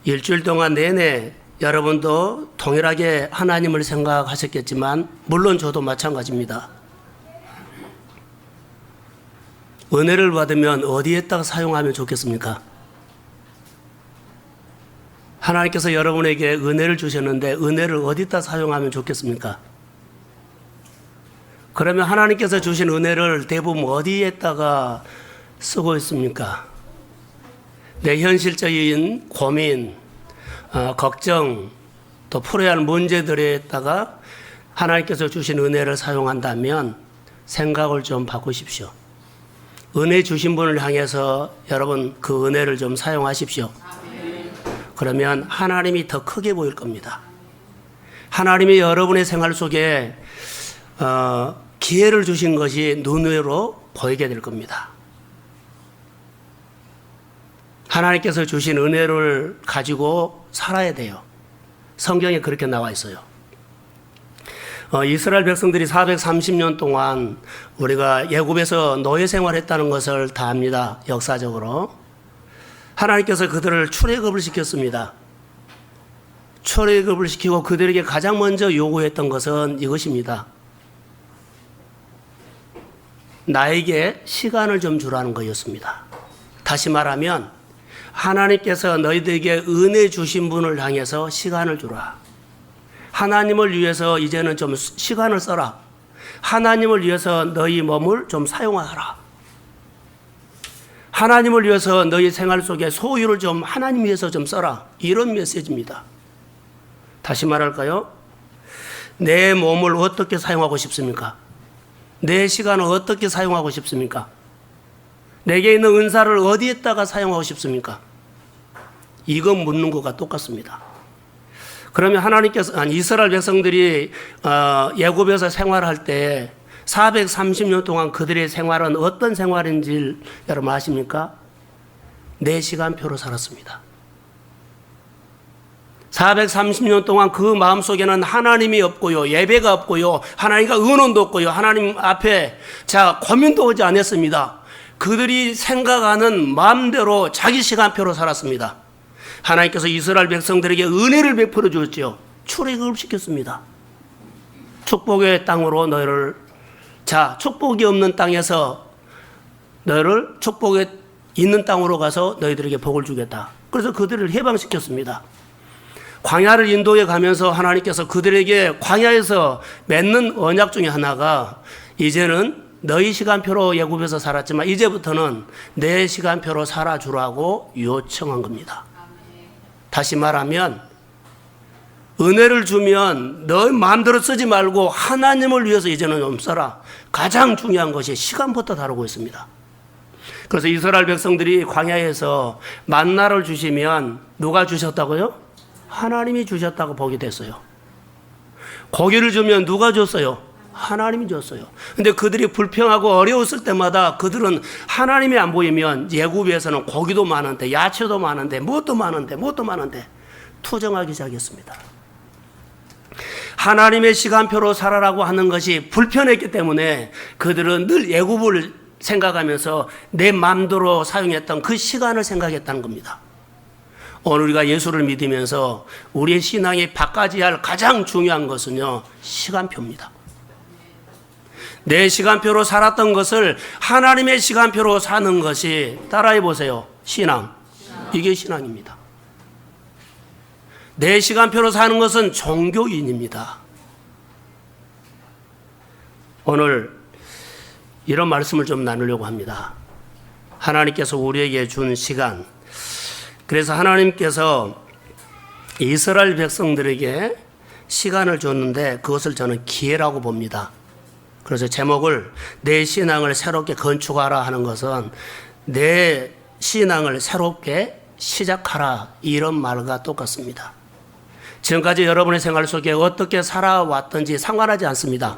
일주일 동안 내내 여러분도 동일하게 하나님을 생각하셨겠지만 물론 저도 마찬가지입니다. 은혜를 받으면 어디에다가 사용하면 좋겠습니까? 하나님께서 여러분에게 은혜를 주셨는데 은혜를 어디다 사용하면 좋겠습니까? 그러면 하나님께서 주신 은혜를 대부분 어디에다가 쓰고 있습니까? 내 현실적인 고민, 걱정, 또 풀어야 할 문제들에다가 하나님께서 주신 은혜를 사용한다면 생각을 좀 바꾸십시오. 은혜 주신 분을 향해서 여러분 그 은혜를 좀 사용하십시오. 그러면 하나님이 더 크게 보일 겁니다. 하나님이 여러분의 생활 속에 기회를 주신 것이 눈으로 보이게 될 겁니다. 하나님께서 주신 은혜를 가지고 살아야 돼요. 성경에 그렇게 나와 있어요. 이스라엘 백성들이 430년 동안 우리가 애굽에서 노예 생활했다는 것을 다 압니다. 역사적으로. 하나님께서 그들을 출애굽을 시켰습니다. 출애굽을 시키고 그들에게 가장 먼저 요구했던 것은 이것입니다. 나에게 시간을 좀 주라는 거였습니다. 다시 말하면 하나님께서 너희들에게 은혜 주신 분을 향해서 시간을 주라. 하나님을 위해서 이제는 좀 시간을 써라. 하나님을 위해서 너희 몸을 좀 사용하라. 하나님을 위해서 너희 생활 속에 소유를 좀 하나님 위해서 좀 써라. 이런 메시지입니다. 다시 말할까요? 내 몸을 어떻게 사용하고 싶습니까? 내 시간을 어떻게 사용하고 싶습니까? 내게 있는 은사를 어디에다가 사용하고 싶습니까? 이거 묻는 것과 똑같습니다. 그러면 하나님께서 이스라엘 백성들이 애굽에서 생활할 때 430년 동안 그들의 생활은 어떤 생활인지 여러분 아십니까? 내 시간표로 살았습니다. 430년 동안 그 마음속에는 하나님이 없고요, 예배가 없고요, 하나님과 의논도 없고요, 하나님 앞에 고민도 오지 않았습니다. 그들이 생각하는 마음대로 자기 시간표로 살았습니다. 하나님께서 이스라엘 백성들에게 은혜를 베풀어 주었죠. 출애굽을 시켰습니다. 축복의 땅으로 너희를, 축복이 없는 땅에서 너희를 축복에 있는 땅으로 가서 너희들에게 복을 주겠다. 그래서 그들을 해방시켰습니다. 광야를 인도해 가면서 하나님께서 그들에게 광야에서 맺는 언약 중에 하나가 이제는 너희 시간표로 애굽에서 살았지만 이제부터는 내 시간표로 살아주라고 요청한 겁니다. 다시 말하면 은혜를 주면 너 마음대로 쓰지 말고 하나님을 위해서 이제는 좀 써라. 가장 중요한 것이 시간부터 다루고 있습니다. 그래서 이스라엘 백성들이 광야에서 만나를 주시면 누가 주셨다고요? 하나님이 주셨다고 보게 됐어요. 고기를 주면 누가 줬어요? 하나님이 줬어요. 근데 그들이 불평하고 어려웠을 때마다 그들은 하나님이 안 보이면 애굽에서는 고기도 많은데 야채도 많은데 무엇도 많은데 투정하기 시작했습니다. 하나님의 시간표로 살아라고 하는 것이 불편했기 때문에 그들은 늘 애굽을 생각하면서 내 마음대로 사용했던 그 시간을 생각했다는 겁니다. 오늘 우리가 예수를 믿으면서 우리의 신앙이 바꿔야 할 가장 중요한 것은요, 시간표입니다. 내 시간표로 살았던 것을 하나님의 시간표로 사는 것이, 따라해 보세요, 신앙. 이게 신앙입니다. 내 시간표로 사는 것은 종교인입니다. 오늘 이런 말씀을 좀 나누려고 합니다. 하나님께서 우리에게 준 시간, 그래서 하나님께서 이스라엘 백성들에게 시간을 줬는데 그것을 저는 기회라고 봅니다. 그래서 제목을 내 신앙을 새롭게 건축하라 하는 것은 내 신앙을 새롭게 시작하라, 이런 말과 똑같습니다. 지금까지 여러분의 생활 속에 어떻게 살아왔든지 상관하지 않습니다.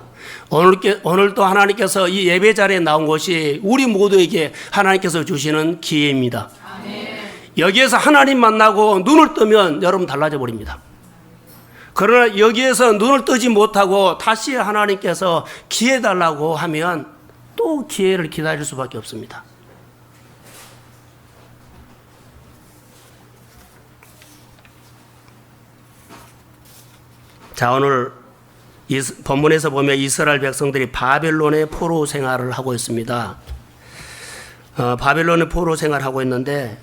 오늘도 하나님께서 이 예배 자리에 나온 것이 우리 모두에게 하나님께서 주시는 기회입니다. 여기에서 하나님 만나고 눈을 뜨면 여러분 달라져 버립니다. 그러나 여기에서 눈을 뜨지 못하고 다시 하나님께서 기회 달라고 하면 또 기회를 기다릴 수밖에 없습니다. 자, 오늘 본문에서 보면 이스라엘 백성들이 바벨론의 포로 생활을 하고 있습니다. 바벨론의 포로 생활을 하고 있는데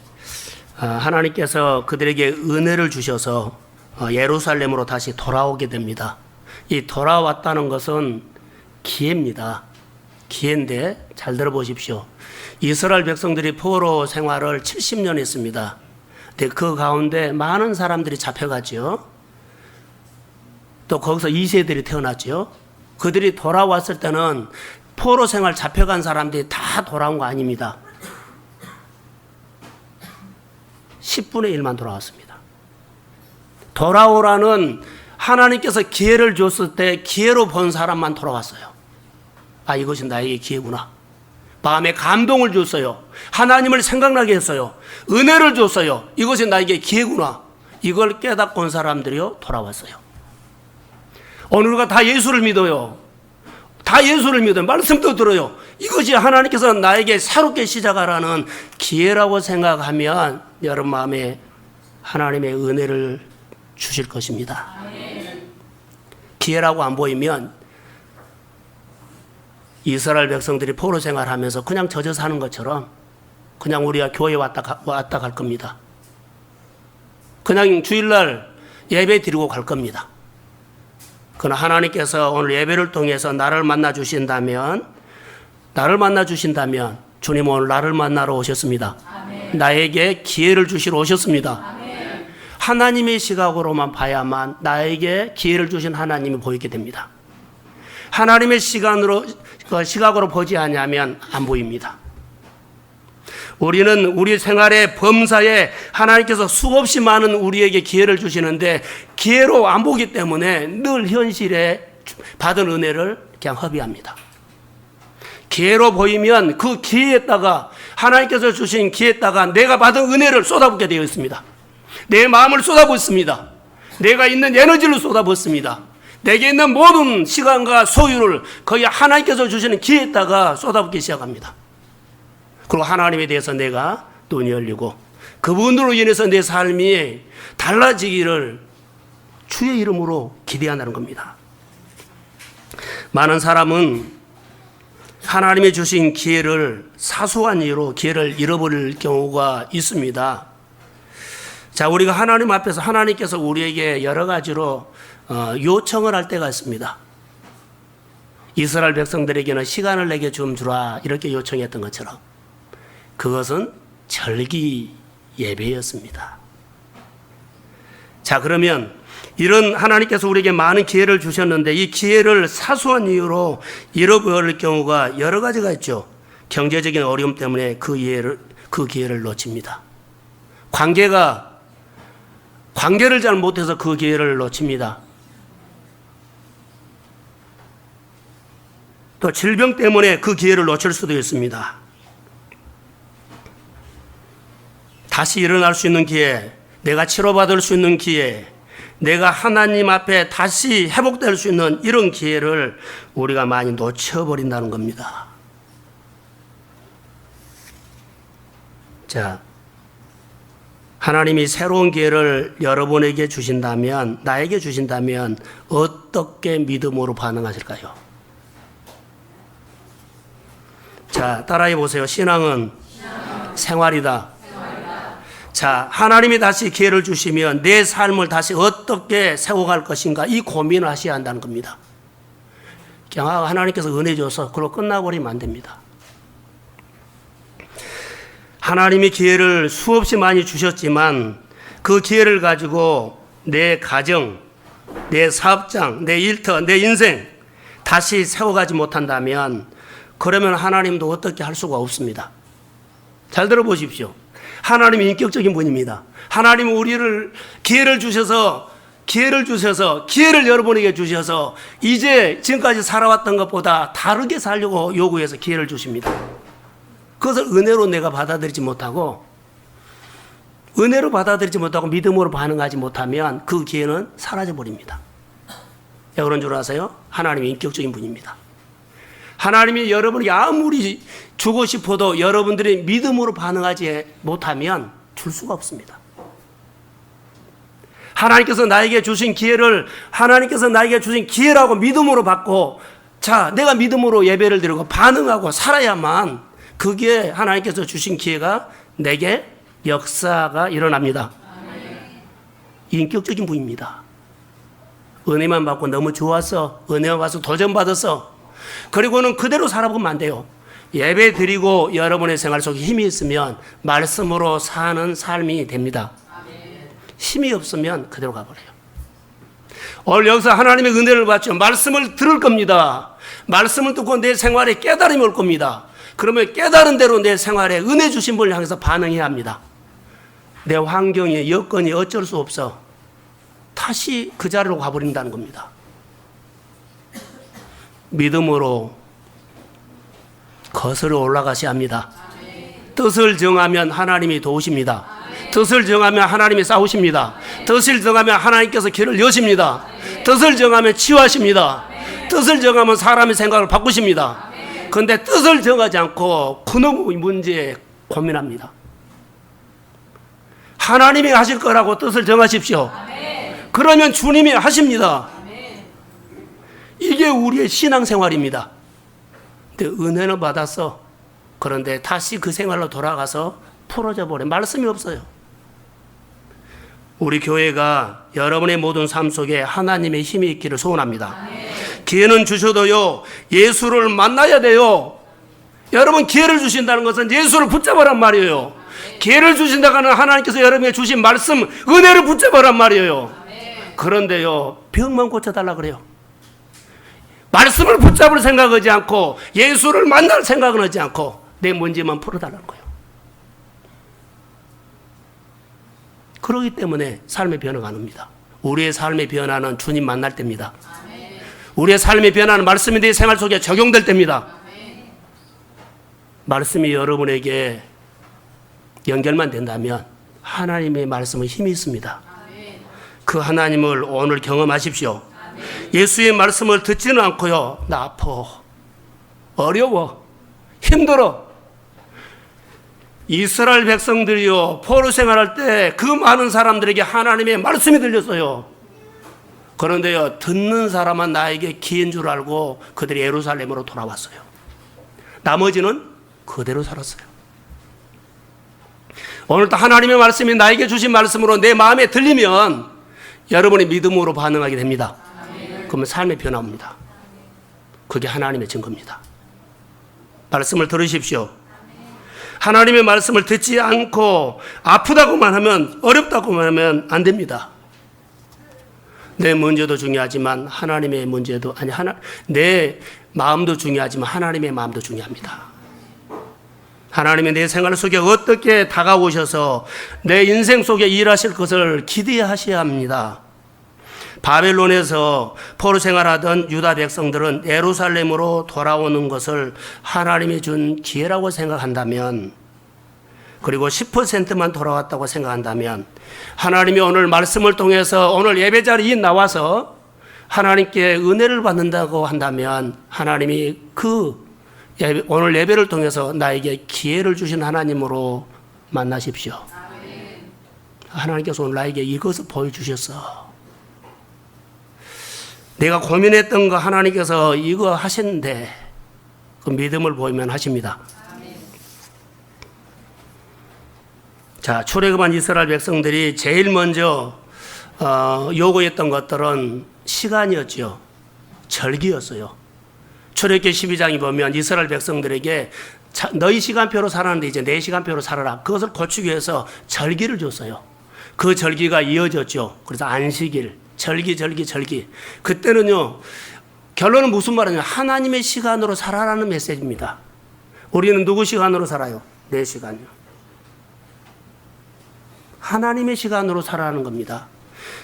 하나님께서 그들에게 은혜를 주셔서 예루살렘으로 다시 돌아오게 됩니다. 이 돌아왔다는 것은 기회입니다. 기회인데 잘 들어보십시오. 이스라엘 백성들이 포로 생활을 70년 했습니다. 근데 그 가운데 많은 사람들이 잡혀갔죠. 또 거기서 2세들이 태어났죠. 그들이 돌아왔을 때는 포로 생활 잡혀간 사람들이 다 돌아온 거 아닙니다. 10분의 1만 돌아왔습니다. 돌아오라는 하나님께서 기회를 줬을 때 기회로 본 사람만 돌아왔어요. 아, 이것이 나에게 기회구나. 마음에 감동을 줬어요. 하나님을 생각나게 했어요. 은혜를 줬어요. 이것이 나에게 기회구나. 이걸 깨닫고 온 사람들이요 돌아왔어요. 오늘과 다 예수를 믿어요. 다 예수를 믿어요. 말씀도 들어요. 이것이 하나님께서 나에게 새롭게 시작하라는 기회라고 생각하면 여러분 마음에 하나님의 은혜를 주실 것입니다. 기회라고 안 보이면 이스라엘 백성들이 포로 생활하면서 그냥 젖어 사는 것처럼 그냥 우리가 교회 왔다 갈 겁니다. 그냥 주일날 예배 드리고 갈 겁니다. 그러나 하나님께서 오늘 예배를 통해서 나를 만나 주신다면 주님 오늘 나를 만나러 오셨습니다. 아멘. 나에게 기회를 주시러 오셨습니다. 아멘. 하나님의 시각으로만 봐야만 나에게 기회를 주신 하나님이 보이게 됩니다. 하나님의 시각으로 보지 않으면 안 보입니다. 우리는 우리 생활의 범사에 하나님께서 수없이 많은 우리에게 기회를 주시는데 기회로 안 보기 때문에 늘 현실에 받은 은혜를 그냥 허비합니다. 기회로 보이면 그 기회에다가 하나님께서 주신 기회에다가 내가 받은 은혜를 쏟아붓게 되어 있습니다. 내 마음을 쏟아붓습니다. 내가 있는 에너지를 쏟아붓습니다. 내게 있는 모든 시간과 소유를 거의 하나님께서 주시는 기회에다가 쏟아붓기 시작합니다. 그리고 하나님에 대해서 내가 눈이 열리고 그분으로 인해서 내 삶이 달라지기를 주의 이름으로 기대한다는 겁니다. 많은 사람은 하나님이 주신 기회를 사소한 이유로 기회를 잃어버릴 경우가 있습니다. 자, 우리가 하나님 앞에서 하나님께서 우리에게 여러 가지로 요청을 할 때가 있습니다. 이스라엘 백성들에게는 시간을 내게 좀 주라 이렇게 요청했던 것처럼 그것은 절기 예배였습니다. 자, 그러면 이런 하나님께서 우리에게 많은 기회를 주셨는데 이 기회를 사소한 이유로 잃어버릴 경우가 여러 가지가 있죠. 경제적인 어려움 때문에 그 기회를 놓칩니다. 관계를 잘 못해서 그 기회를 놓칩니다. 또 질병 때문에 그 기회를 놓칠 수도 있습니다. 다시 일어날 수 있는 기회, 내가 치료받을 수 있는 기회, 내가 하나님 앞에 다시 회복될 수 있는 이런 기회를 우리가 많이 놓쳐버린다는 겁니다. 자, 하나님이 새로운 기회를 여러분에게 주신다면, 나에게 주신다면 어떻게 믿음으로 반응하실까요? 자, 따라해 보세요. 신앙은 생활이다. 자, 하나님이 다시 기회를 주시면 내 삶을 다시 어떻게 세워갈 것인가 이 고민을 하셔야 한다는 겁니다. 그냥 하나님께서 은혜 줘서 그걸로 끝나버리면 안 됩니다. 하나님이 기회를 수없이 많이 주셨지만 그 기회를 가지고 내 가정, 내 사업장, 내 일터, 내 인생 다시 세워가지 못한다면 그러면 하나님도 어떻게 할 수가 없습니다. 잘 들어보십시오. 하나님이 인격적인 분입니다. 하나님은 우리를 기회를 주셔서 기회를 여러분에게 주셔서 이제 지금까지 살아왔던 것보다 다르게 살려고 요구해서 기회를 주십니다. 그것을 은혜로 내가 받아들이지 못하고 믿음으로 반응하지 못하면 그 기회는 사라져버립니다. 왜 그런 줄 아세요? 하나님이 인격적인 분입니다. 하나님이 여러분에게 아무리 주고 싶어도 여러분들이 믿음으로 반응하지 못하면 줄 수가 없습니다. 하나님께서 나에게 주신 기회를 하나님께서 나에게 주신 기회라고 믿음으로 받고, 자, 내가 믿음으로 예배를 드리고 반응하고 살아야만 그게 하나님께서 주신 기회가 내게 역사가 일어납니다. 인격적인 부입니다. 은혜만 받고 너무 좋았어, 은혜만 받아서 도전받았어, 그리고는 그대로 살아보면 안 돼요. 예배 드리고 여러분의 생활 속에 힘이 있으면 말씀으로 사는 삶이 됩니다. 힘이 없으면 그대로 가버려요. 오늘 여기서 하나님의 은혜를 받죠. 말씀을 들을 겁니다. 말씀을 듣고 내 생활에 깨달음이 올 겁니다. 그러면 깨달은 대로 내 생활에 은혜 주신 분을 향해서 반응해야 합니다. 내 환경이, 여건이 어쩔 수 없어. 다시 그 자리로 가버린다는 겁니다. 믿음으로 거슬러 올라가셔야 합니다. 뜻을 정하면 하나님이 도우십니다. 뜻을 정하면 하나님이 싸우십니다. 뜻을 정하면 하나님께서 길을 여십니다. 뜻을 정하면 치유하십니다. 뜻을 정하면 사람의 생각을 바꾸십니다. 그런데 뜻을 정하지 않고 그놈의 문제에 고민합니다. 하나님이 하실 거라고 뜻을 정하십시오. 그러면 주님이 하십니다. 이게 우리의 신앙생활입니다. 근데 은혜는 받았어. 그런데 다시 그 생활로 돌아가서 풀어져 버려. 말씀이 없어요. 우리 교회가 여러분의 모든 삶 속에 하나님의 힘이 있기를 소원합니다. 기회는 주셔도요, 예수를 만나야 돼요. 여러분, 기회를 주신다는 것은 예수를 붙잡으란 말이에요. 기회를 주신다고는 하나님께서 여러분에게 주신 말씀, 은혜를 붙잡으란 말이에요. 그런데요, 병만 고쳐달라 그래요. 말씀을 붙잡을 생각하지 않고 예수를 만날 생각은 하지 않고 내 문제만 풀어달라는 거예요. 그렇기 때문에 삶의 변화가 안 옵니다. 우리의 삶의 변화는 주님 만날 때입니다. 우리의 삶의 변화는 말씀이 내 생활 속에 적용될 때입니다. 말씀이 여러분에게 연결만 된다면 하나님의 말씀은 힘이 있습니다. 그 하나님을 오늘 경험하십시오. 예수의 말씀을 듣지는 않고요, 나 아파, 어려워, 힘들어. 이스라엘 백성들이요, 포로 생활할 때 그 많은 사람들에게 하나님의 말씀이 들렸어요. 그런데요, 듣는 사람은 나에게 기회인 줄 알고 그들이 예루살렘으로 돌아왔어요. 나머지는 그대로 살았어요. 오늘도 하나님의 말씀이 나에게 주신 말씀으로 내 마음에 들리면 여러분의 믿음으로 반응하게 됩니다. 그러면 삶의 변화입니다. 그게 하나님의 증거입니다. 말씀을 들으십시오. 하나님의 말씀을 듣지 않고 아프다고만 하면, 어렵다고만 하면 안 됩니다. 내 문제도 중요하지만 하나님의 문제도, 내 마음도 중요하지만 하나님의 마음도 중요합니다. 하나님이 내 생활 속에 어떻게 다가오셔서 내 인생 속에 일하실 것을 기대하셔야 합니다. 바벨론에서 포로 생활하던 유다 백성들은 예루살렘으로 돌아오는 것을 하나님이 준 기회라고 생각한다면, 그리고 10%만 돌아왔다고 생각한다면, 하나님이 오늘 말씀을 통해서 오늘 예배 자리에 나와서 하나님께 은혜를 받는다고 한다면 하나님이 오늘 예배를 통해서 나에게 기회를 주신 하나님으로 만나십시오. 하나님께서 오늘 나에게 이것을 보여주셨어. 내가 고민했던 거 하나님께서 이거 하셨는데, 그 믿음을 보이면 하십니다. 자, 출애굽한 이스라엘 백성들이 제일 먼저 요구했던 것들은 시간이었죠. 절기였어요. 출애굽기 12장에 보면 이스라엘 백성들에게 너희 시간표로 살았는데 이제 내 시간표로 살아라. 그것을 고치기 위해서 절기를 줬어요. 그 절기가 이어졌죠. 그래서 안식일, 절기. 그때는요, 결론은 무슨 말이냐? 하나님의 시간으로 살아라는 메시지입니다. 우리는 누구 시간으로 살아요? 내 시간이요. 하나님의 시간으로 살아가는 겁니다.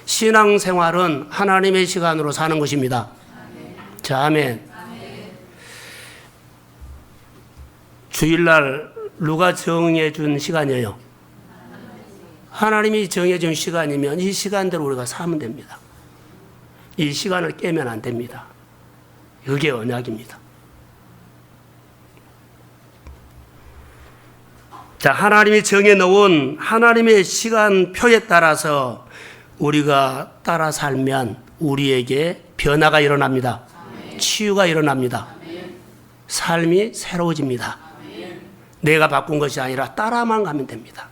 신앙생활은 하나님의 시간으로 사는 것입니다. 자, 아멘. 주일날 누가 정해준 시간이에요? 하나님이 정해준 시간이면 이 시간대로 우리가 살면 됩니다. 이 시간을 깨면 안 됩니다. 그게 언약입니다. 자, 하나님이 정해놓은 하나님의 시간표에 따라서 우리가 따라 살면 우리에게 변화가 일어납니다. 치유가 일어납니다. 삶이 새로워집니다. 내가 바꾼 것이 아니라 따라만 가면 됩니다.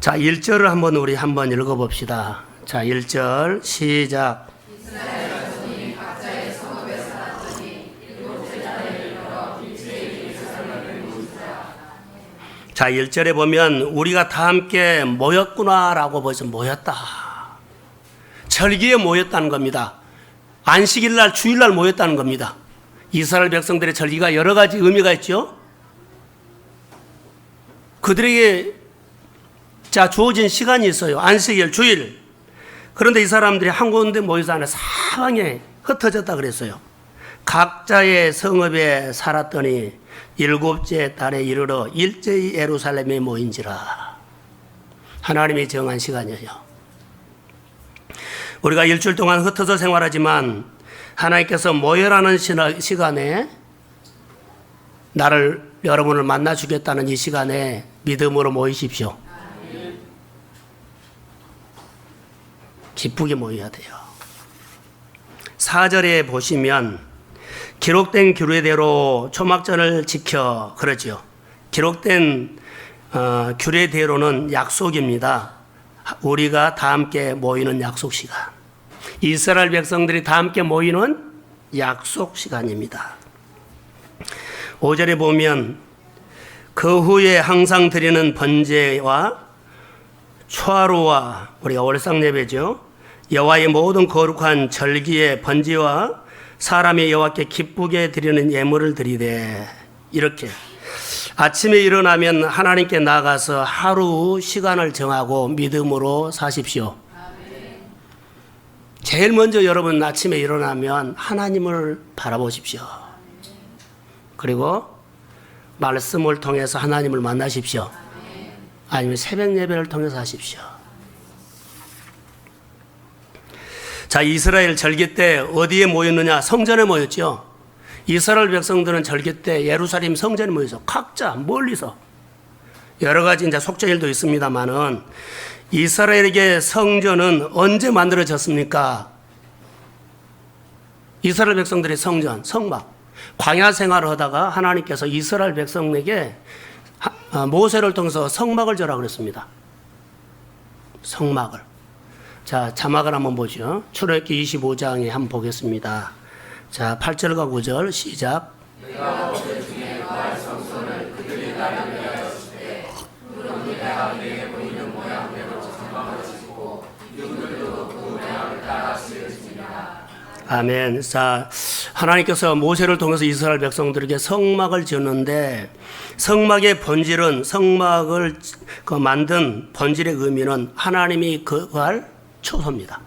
자, 1절을 우리 한번 읽어봅시다. 자, 1절 시작. 자, 1절에 보면 우리가 다 함께 모였구나라고 벌써 모였다. 절기에 모였다는 겁니다. 안식일날 주일날 모였다는 겁니다. 이스라엘 백성들의 절기가 여러 가지 의미가 있죠. 그들에게 주어진 시간이 있어요. 안식일, 주일. 그런데 이 사람들이 한 군데 모여서 하는 사방에 흩어졌다 그랬어요. 각자의 성읍에 살았더니 7째 달에 이르러 일제히 예루살렘에 모인지라. 하나님이 정한 시간이에요. 우리가 일주일 동안 흩어져 생활하지만 하나님께서 모여라는 시간에 여러분을 만나 주겠다는 이 시간에 믿음으로 모이십시오. 기쁘게 모여야 돼요. 4절에 보시면 기록된 규례대로 초막절을 지켜 그러죠. 기록된 규례대로는 약속입니다. 우리가 다 함께 모이는 약속 시간. 이스라엘 백성들이 다 함께 모이는 약속 시간입니다. 5절에 보면 그 후에 항상 드리는 번제와 초하루와 우리가 월상예배죠. 여호와의 모든 거룩한 절기의 번제와 사람이 여호와께 기쁘게 드리는 예물을 드리되 이렇게 아침에 일어나면 하나님께 나가서 하루 시간을 정하고 믿음으로 사십시오. 제일 먼저 여러분 아침에 일어나면 하나님을 바라보십시오. 그리고 말씀을 통해서 하나님을 만나십시오. 아니면 새벽 예배를 통해서 하십시오. 자, 이스라엘 절기 때 어디에 모였느냐? 성전에 모였죠. 이스라엘 백성들은 절기 때 예루살렘 성전에 모여서 각자 멀리서 여러 가지 이제 속죄일도 있습니다만은 이스라엘에게 성전은 언제 만들어졌습니까? 이스라엘 백성들의 성전, 성막, 광야 생활을 하다가 하나님께서 이스라엘 백성에게 모세를 통해서 성막을 줘라 그랬습니다. 성막을. 자, 자막을 한번 보죠. 출애굽기 25장에 한번 보겠습니다. 자, 8절과 9절 시작. 내가 모세 중에 그할 성소를 그들이 나를 위하였을 때 그들은 내가 그에게 보이는 모양대로 성막을 짓고 이들도 그 모양을 따라 지으리라. 아멘. 자, 하나님께서 모세를 통해서 이스라엘 백성들에게 성막을 지었는데 성막의 본질은 성막을 만든 본질의 의미는 하나님이 거할 처소입니다.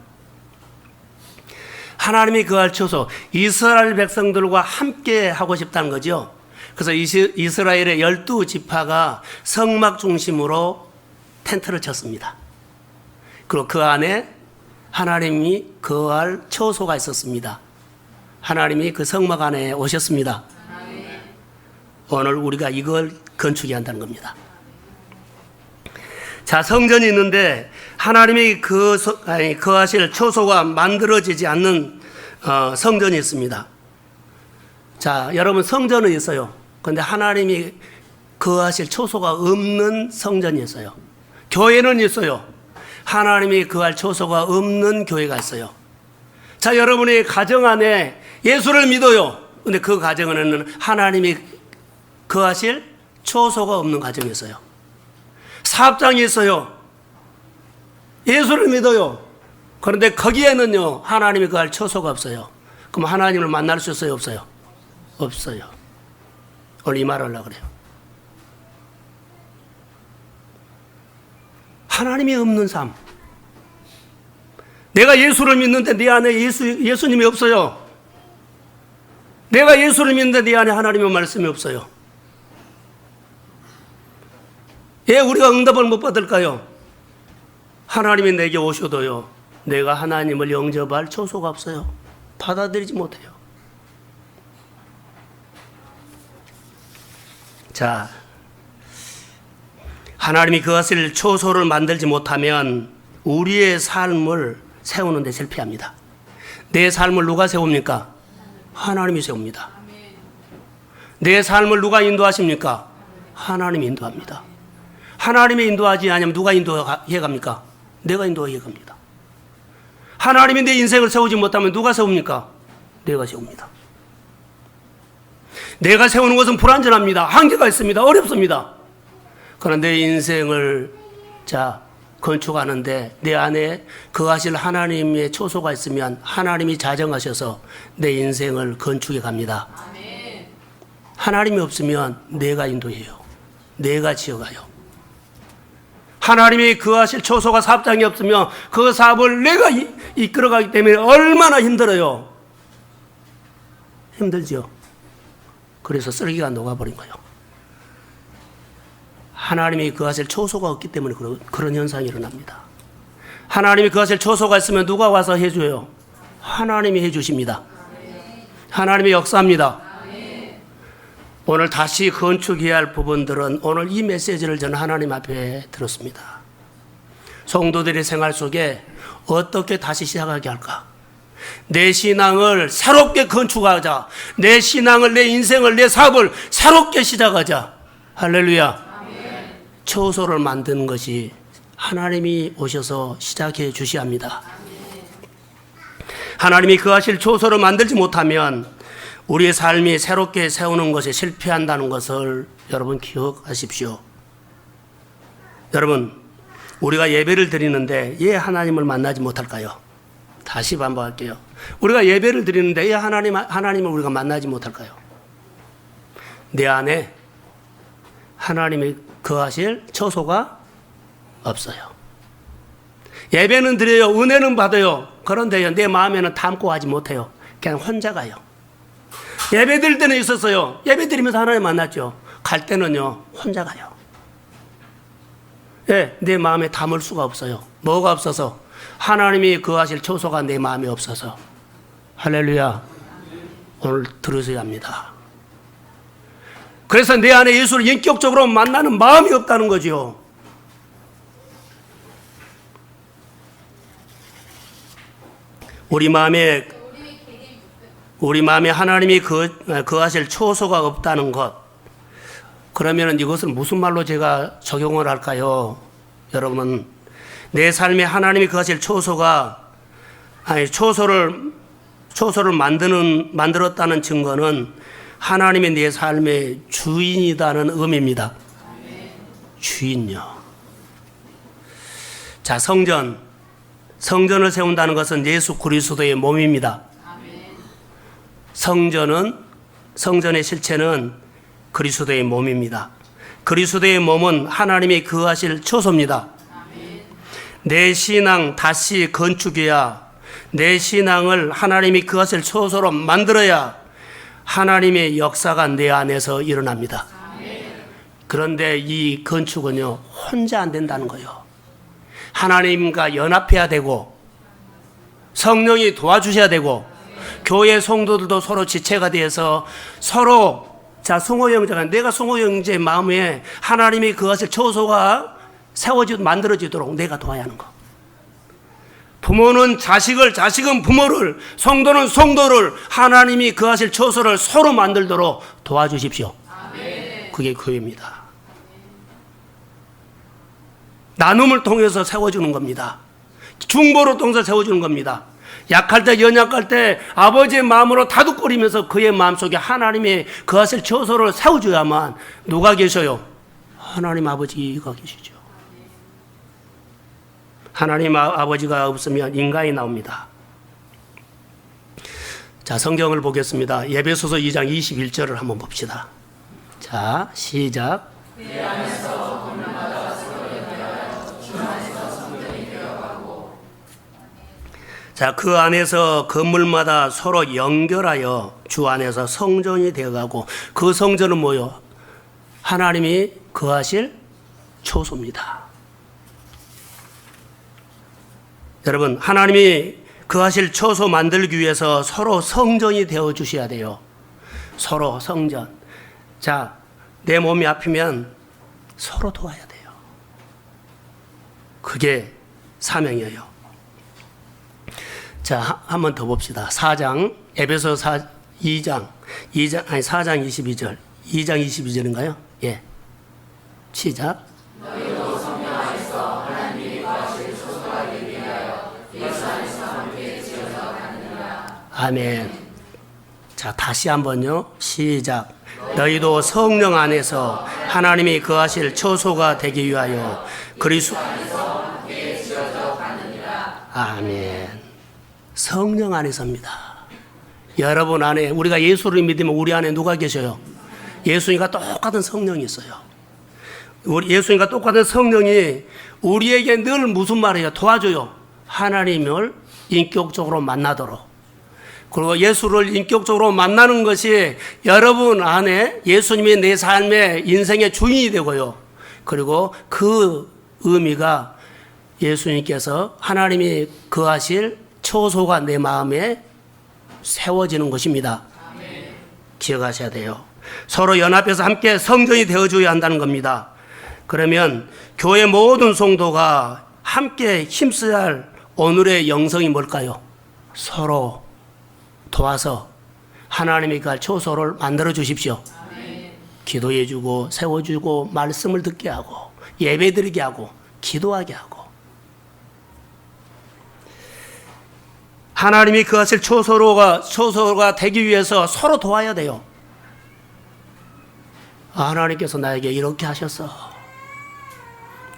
하나님이 거할 처소, 이스라엘 백성들과 함께 하고 싶다는 거죠. 그래서 이스라엘의 12지파가 성막 중심으로 텐트를 쳤습니다. 그리고 그 안에 하나님이 거할 처소가 있었습니다. 하나님이 그 성막 안에 오셨습니다. 오늘 우리가 이걸 건축해야 한다는 겁니다. 자, 성전이 있는데 하나님이 거하실 처소가 만들어지지 않는 성전이 있습니다. 자, 여러분 성전은 있어요. 그런데 하나님이 거하실 처소가 없는 성전이 있어요. 교회는 있어요. 하나님이 거할 처소가 없는 교회가 있어요. 자, 여러분의 가정 안에 예수를 믿어요. 그런데 그 가정에는 하나님이 거하실 처소가 없는 가정이 있어요. 사업장이 있어요. 예수를 믿어요. 그런데 거기에는요, 하나님이 거할 처소가 없어요. 그럼 하나님을 만날 수 있어요? 없어요? 없어요. 오늘 이 말을 하려고 그래요. 하나님이 없는 삶. 내가 예수를 믿는데 내 안에 예수님이 없어요. 내가 예수를 믿는데 내 안에 하나님의 말씀이 없어요. 왜 우리가 응답을 못 받을까요? 하나님이 내게 오셔도요, 내가 하나님을 영접할 처소가 없어요. 받아들이지 못해요. 자, 하나님이 그것을 초소를 만들지 못하면 우리의 삶을 세우는 데 실패합니다. 내 삶을 누가 세웁니까? 하나님이 세웁니다. 내 삶을 누가 인도하십니까? 하나님이 인도합니다. 하나님이 인도하지 않으면 누가 인도해 갑니까? 내가 인도해 갑니다. 하나님이 내 인생을 세우지 못하면 누가 세웁니까? 내가 세웁니다. 내가 세우는 것은 불완전합니다. 한계가 있습니다. 어렵습니다. 그러나 내 인생을 건축하는데 내 안에 거하실 하나님의 초소가 있으면 하나님이 자정하셔서 내 인생을 건축해 갑니다. 하나님이 없으면 내가 인도해요. 내가 지어가요. 하나님이 거하실 초소가 사업장이 없으면 그 사업을 내가 이끌어가기 때문에 얼마나 힘들어요. 힘들죠. 그래서 쓰레기가 녹아버린 거예요. 하나님이 거하실 초소가 없기 때문에 그런 현상이 일어납니다. 하나님이 거하실 초소가 있으면 누가 와서 해줘요? 하나님이 해주십니다. 하나님이 역사합니다. 오늘 다시 건축해야 할 부분들은 오늘 이 메시지를 저는 하나님 앞에 들었습니다. 성도들의 생활 속에 어떻게 다시 시작하게 할까? 내 신앙을 새롭게 건축하자. 내 신앙을, 내 인생을, 내 사업을 새롭게 시작하자. 할렐루야. 초소를 만드는 것이 하나님이 오셔서 시작해 주셔야 합니다. 하나님이 거하실 초소를 만들지 못하면 우리의 삶이 새롭게 세우는 것에 실패한다는 것을 여러분 기억하십시오. 여러분, 우리가 예배를 드리는데 왜 하나님을 만나지 못할까요? 다시 반복할게요. 우리가 예배를 드리는데 왜 하나님을 우리가 만나지 못할까요? 내 안에 하나님이 거하실 처소가 없어요. 예배는 드려요. 은혜는 받아요. 그런데 내 마음에는 담고 하지 못해요. 그냥 혼자 가요. 예배 드릴 때는 있었어요. 예배 드리면서 하나님 만났죠. 갈 때는요, 혼자 가요. 예, 내 마음에 담을 수가 없어요. 뭐가 없어서? 하나님이 거하실 처소가 내 마음에 없어서. 할렐루야. 오늘 들으셔야 합니다. 그래서 내 안에 예수를 인격적으로 만나는 마음이 없다는 거죠. 우리 마음에 하나님이 거하실 초소가 없다는 것. 그러면 이것을 무슨 말로 제가 적용을 할까요? 여러분, 내 삶에 하나님이 거하실 초소를 만들었다는 증거는 하나님이 내 삶의 주인이라는 의미입니다. 주인요. 자, 성전을 세운다는 것은 예수 그리스도의 몸입니다. 성전의 실체는 그리스도의 몸입니다. 그리스도의 몸은 하나님이 거하실 초소입니다. 내 신앙 다시 건축해야, 내 신앙을 하나님이 거하실 초소로 만들어야 하나님의 역사가 내 안에서 일어납니다. 그런데 이 건축은요, 혼자 안 된다는 거예요. 하나님과 연합해야 되고, 성령이 도와주셔야 되고, 교회 성도들도 서로 지체가 되어서 서로, 성호 형제가, 내가 성호 형제 마음에 하나님이 그것을 초소가 만들어지도록 내가 도와야 하는 거. 부모는 자식을, 자식은 부모를, 성도는 성도를, 하나님이 그하실 초소를 서로 만들도록 도와주십시오. 그게 교회입니다. 나눔을 통해서 세워주는 겁니다. 중보를 통해서 세워주는 겁니다. 약할 때, 연약할 때 아버지의 마음으로 다독거리면서 그의 마음속에 하나님의 그하실 초소를 세워줘야만 누가 계셔요? 하나님 아버지가 계시죠. 하나님 아버지가 없으면 인간이 나옵니다. 자, 성경을 보겠습니다. 에베소서 2장 21절을 한번 봅시다. 자, 시작. 내 안에서 건물마다 서로 연결하여 주 안에서 성전이 되어가고. 자, 그 안에서 건물마다 서로 연결하여 주 안에서 성전이 되어가고, 그 성전은 뭐요? 하나님이 거하실 초소입니다. 여러분, 하나님이 거하실 초소 만들기 위해서 서로 성전이 되어 주셔야 돼요. 서로 성전. 자, 내 몸이 아프면 서로 도와야 돼요. 그게 사명이에요. 자, 한 번 더 봅시다. 4장, 에베소 4장 22절. 2장 22절인가요? 예. 시작. 너희도 성령 안에서 하나님이 거하실 소소하기 위하여 예수 안에서 함께 지어져 가느니라. 아멘. 자, 다시 한번요. 시작. 너희도 성령 안에서 하나님이 거하실 처소가 되기 위하여 그리스도 안에서 함께 지어져 가느니라. 아멘. 성령 안에서입니다. 여러분 안에, 우리가 예수를 믿으면 우리 안에 누가 계셔요? 예수님과 똑같은 성령이 있어요. 우리 예수님과 똑같은 성령이 우리에게 늘 무슨 말이에요? 도와줘요. 하나님을 인격적으로 만나도록. 그리고 예수를 인격적으로 만나는 것이 여러분 안에 예수님이 내 삶의 인생의 주인이 되고요. 그리고 그 의미가 예수님께서 하나님이 거하실 처소가 내 마음에 세워지는 것입니다. 기억하셔야 돼요. 서로 연합해서 함께 성전이 되어줘야 한다는 겁니다. 그러면 교회 모든 성도가 함께 힘써야 할 오늘의 영성이 뭘까요? 서로 도와서 하나님이 갈 처소를 만들어 주십시오. 기도해 주고 세워주고 말씀을 듣게 하고 예배 드리게 하고 기도하게 하고 하나님이 그것을 처소가 되기 위해서 서로 도와야 돼요. 하나님께서 나에게 이렇게 하셨어.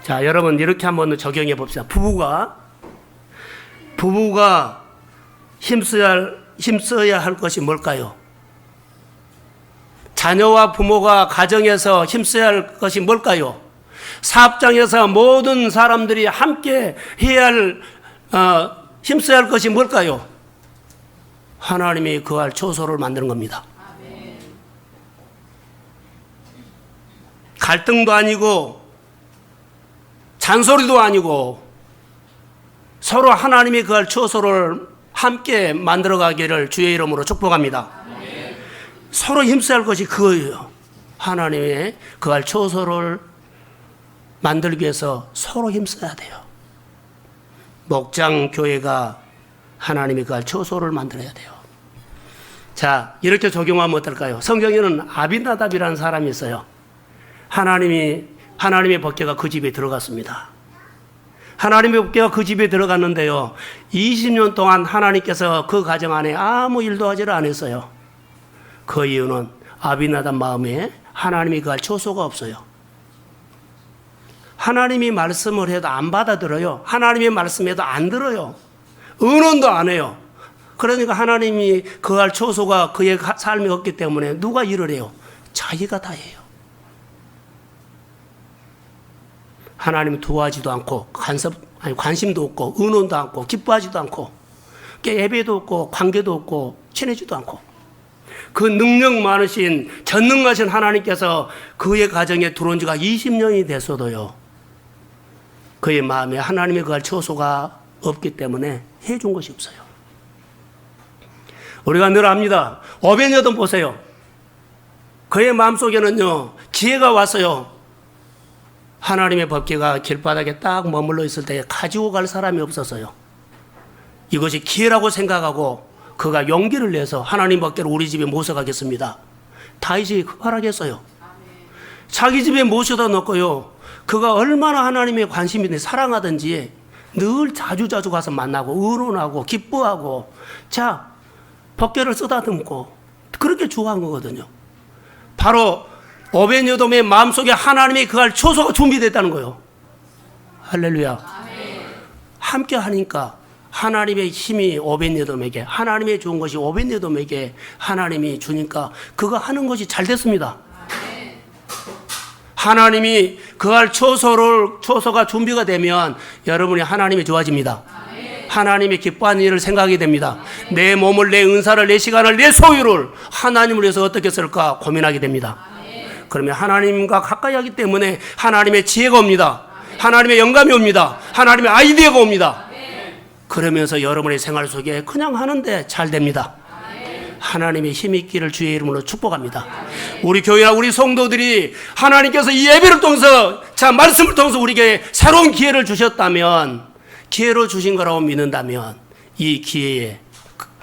자, 여러분 이렇게 한번 적용해 봅시다. 부부가 힘써야 할 것이 뭘까요? 자녀와 부모가 가정에서 힘써야 할 것이 뭘까요? 사업장에서 모든 사람들이 함께 해야 할 힘써야 할 것이 뭘까요? 하나님이 거할 처소를 만드는 겁니다. 갈등도 아니고 잔소리도 아니고 서로 하나님이 거할 처소를 함께 만들어가기를 주의 이름으로 축복합니다. 서로 힘써야 할 것이 그거예요. 하나님의 거할 처소를 만들기 위해서 서로 힘써야 돼요. 목장 교회가 하나님이 거할 처소를 만들어야 돼요. 자, 이렇게 적용하면 어떨까요? 성경에는 아비나답이라는 사람이 있어요. 하나님의 법궤가 그 집에 들어갔습니다. 하나님의 법궤가 그 집에 들어갔는데요. 20년 동안 하나님께서 그 가정 안에 아무 일도 하지를 않았어요. 그 이유는 아비나답 마음에 하나님이 거할 처소가 없어요. 하나님이 말씀을 해도 안 받아들어요. 하나님의 말씀해도 안 들어요. 의논도 안 해요. 그러니까 하나님이 거할 처소가 그의 삶에 없기 때문에 누가 일을 해요? 자기가 다 해요. 하나님이 도와지도 않고 관심도 없고 의논도 않고 기뻐하지도 않고 예배도 없고 관계도 없고 친해지도 않고 그 능력 많으신 전능하신 하나님께서 그의 가정에 들어온 지가 20년이 됐어도요. 그의 마음에 하나님의 거할 처소가 없기 때문에 해준 것이 없어요. 우리가 늘 압니다. 오베냐돔 보세요. 그의 마음속에는요. 지혜가 왔어요. 하나님의 법궤가 길바닥에 딱 머물러 있을 때 가지고 갈 사람이 없었어요. 이것이 기회라고 생각하고 그가 용기를 내서 하나님 법궤를 우리 집에 모셔가겠습니다. 다윗이 허락했어요. 자기 집에 모셔다 놓고요. 그가 얼마나 하나님에 관심이 있는지 사랑하든지 늘 자주 가서 만나고 의논하고 기뻐하고 자 법궤를 쓰다듬고 그렇게 좋아한 거거든요. 바로 오베냐돔의 마음속에 하나님이 거할 처소가 준비됐다는 거예요. 할렐루야. 함께 하니까 하나님의 힘이 오베냐돔에게 하나님의 좋은 것이 오베냐돔에게 하나님이 주니까 그가 하는 것이 잘 됐습니다. 하나님이 거할 처소가 준비가 되면 여러분이 하나님이 좋아집니다. 하나님이 기뻐하는 일을 생각하게 됩니다. 내 몸을, 내 은사를, 내 시간을, 내 소유를 하나님을 위해서 어떻게 쓸까 고민하게 됩니다. 그러면 하나님과 가까이 하기 때문에 하나님의 지혜가 옵니다. 하나님의 영감이 옵니다. 하나님의 아이디어가 옵니다. 그러면서 여러분의 생활 속에 그냥 하는데 잘 됩니다. 하나님의 힘있기를 주의 이름으로 축복합니다. 우리 교회와 우리 성도들이 하나님께서 이 예배를 통해서 말씀을 통해서 우리에게 새로운 기회를 주셨다면, 기회로 주신 거라고 믿는다면 이 기회에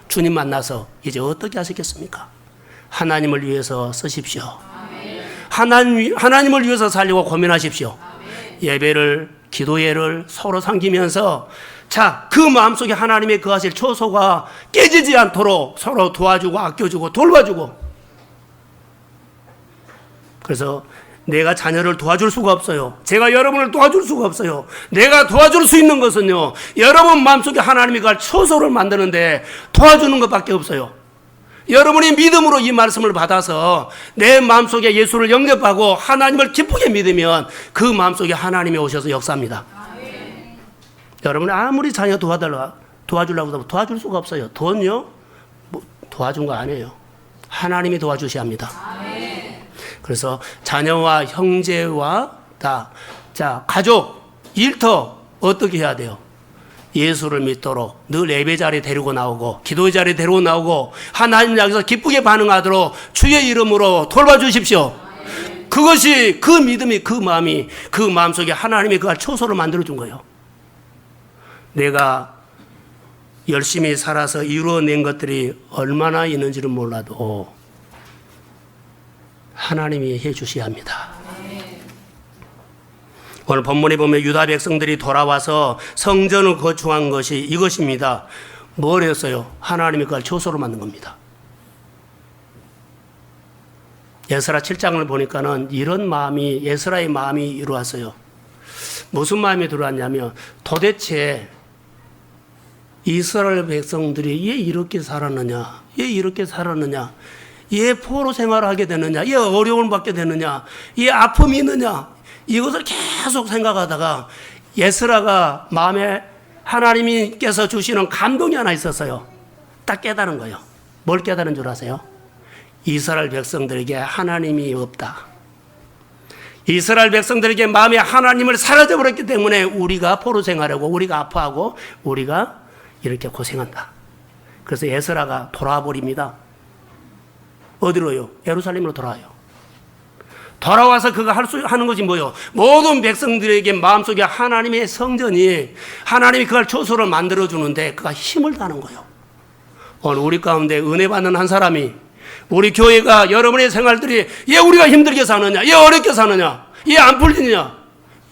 주님 만나서 이제 어떻게 하시겠습니까? 하나님을 위해서 쓰십시오. 하나님을 위해서 살려고 고민하십시오. 예배를, 기도회를 서로 섬기면서 그 마음속에 하나님의 거하실 초소가 깨지지 않도록 서로 도와주고 아껴주고 돌봐주고. 그래서 내가 자녀를 도와줄 수가 없어요. 제가 여러분을 도와줄 수가 없어요. 내가 도와줄 수 있는 것은요, 여러분 마음속에 하나님이 거할 초소를 만드는데 도와주는 것밖에 없어요. 여러분이 믿음으로 이 말씀을 받아서 내 마음속에 예수를 영접하고 하나님을 기쁘게 믿으면 그 마음속에 하나님이 오셔서 역사합니다. 여러분이 아무리 자녀 도와주려고 하면 도와줄 수가 없어요. 돈요? 도와준 거 아니에요. 하나님이 도와주셔야 합니다. 그래서 자녀와 형제와 가족, 일터 어떻게 해야 돼요? 예수를 믿도록 늘 예배 자리에 데리고 나오고 기도의 자리에 데리고 나오고 하나님 향해서 기쁘게 반응하도록 주의 이름으로 돌봐주십시오. 그것이, 그 믿음이, 그 마음이, 그 마음속에 하나님의 그 초소를 만들어준 거예요. 내가 열심히 살아서 이루어낸 것들이 얼마나 있는지는 몰라도 하나님이 해주셔야 합니다. 오늘 본문에 보면 유다 백성들이 돌아와서 성전을 건축한 것이 이것입니다. 뭘 했어요? 하나님이 그걸 초소로 만든 겁니다. 에스라 7장을 보니까는 이런 마음이, 에스라의 마음이 이루어졌어요. 무슨 마음이 들어왔냐면, 도대체 이스라엘 백성들이 왜 이렇게 살았느냐? 왜 이렇게 살았느냐? 왜 포로 생활을 하게 되느냐? 왜 어려움을 받게 되느냐? 왜 아픔이 있느냐? 이것을 계속 생각하다가 에스라가 마음에 하나님께서 주시는 감동이 하나 있었어요. 딱 깨달은 거예요. 뭘 깨달은 줄 아세요? 이스라엘 백성들에게 하나님이 없다. 이스라엘 백성들에게 마음에 하나님을 사라져버렸기 때문에 우리가 포로 생활하고 우리가 아파하고 우리가 이렇게 고생한다. 그래서 에스라가 돌아와 버립니다. 어디로요? 예루살렘으로 돌아와요. 돌아와서 그가 하는 것이 뭐예요? 모든 백성들에게 마음속에 하나님의 성전이, 하나님이 그걸 초소를 만들어주는데 그가 힘을 다하는 거예요. 오늘 우리 가운데 은혜 받는 한 사람이, 우리 교회가, 여러분의 생활들이 왜 우리가 힘들게 사느냐, 왜 어렵게 사느냐, 왜 안 풀리느냐,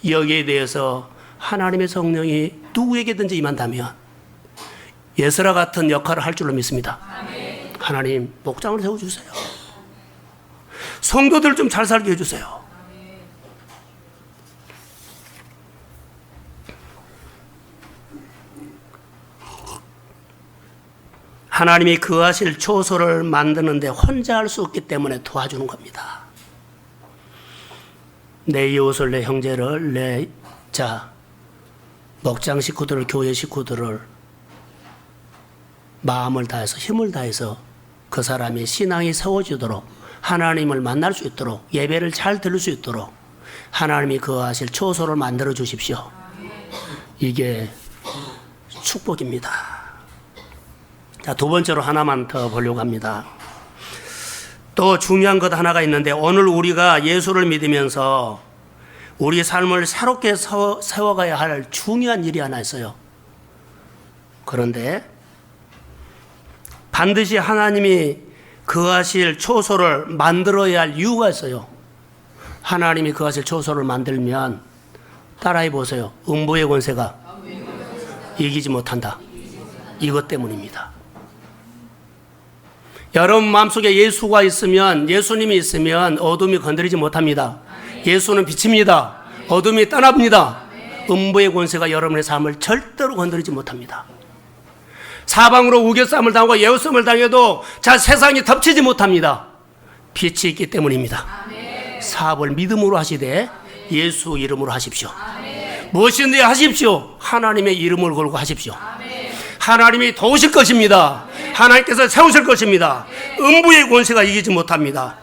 여기에 대해서 하나님의 성령이 누구에게든지 임한다면 에스라 같은 역할을 할 줄로 믿습니다. 하나님 목장을 세워주세요. 성도들 좀 잘 살게 해주세요. 하나님이 거하실 초소를 만드는데 혼자 할 수 없기 때문에 도와주는 겁니다. 내 이웃을, 내 형제를, 내 목장 식구들을, 교회 식구들을 마음을 다해서, 힘을 다해서 그 사람의 신앙이 세워지도록, 하나님을 만날 수 있도록, 예배를 잘 들을 수 있도록 하나님이 거하실 초소를 만들어 주십시오. 이게 축복입니다. 자, 두 번째로 하나만 더 보려고 합니다. 또 중요한 것 하나가 있는데, 오늘 우리가 예수를 믿으면서 우리 삶을 새롭게 세워가야 할 중요한 일이 하나 있어요. 그런데 반드시 하나님이 거하실 초소를 만들어야 할 이유가 있어요. 하나님이 거하실 초소를 만들면, 따라해 보세요. 음부의 권세가 이기지 못한다. 이것 때문입니다. 여러분 마음속에 예수가 있으면, 예수님이 있으면 어둠이 건드리지 못합니다. 예수는 빛입니다. 어둠이 떠납니다. 음부의 권세가 여러분의 삶을 절대로 건드리지 못합니다. 사방으로 우겨싸움을 당하고 예우싸움을 당해도 세상이 덮치지 못합니다. 빛이 있기 때문입니다. 사업을 믿음으로 하시되 예수 이름으로 하십시오. 무엇이든지 하십시오. 하나님의 이름을 걸고 하십시오. 하나님이 도우실 것입니다. 하나님께서 세우실 것입니다. 음부의 권세가 이기지 못합니다.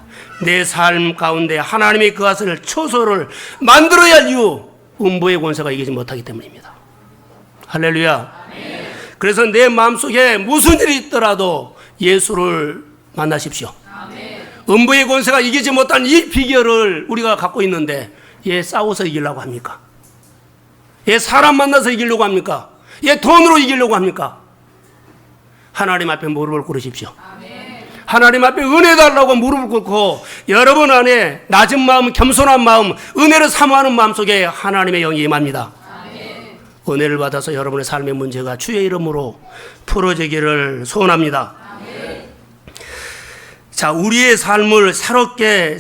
내 삶 가운데 하나님의 거하실 초소를 만들어야 할 이유, 음부의 권세가 이기지 못하기 때문입니다. 할렐루야. 그래서 내 마음속에 무슨 일이 있더라도 예수를 만나십시오. 음부의 권세가 이기지 못한 이 비결을 우리가 갖고 있는데 얘 싸워서 이기려고 합니까? 얘 사람 만나서 이기려고 합니까? 얘 돈으로 이기려고 합니까? 하나님 앞에 무릎을 꿇으십시오. 하나님 앞에 은혜 달라고 무릎을 꿇고 여러분 안에 낮은 마음, 겸손한 마음, 은혜를 사모하는 마음 속에 하나님의 영이 임합니다. 은혜를 받아서 여러분의 삶의 문제가 주의 이름으로 풀어지기를 소원합니다. 자, 우리의 삶을 새롭게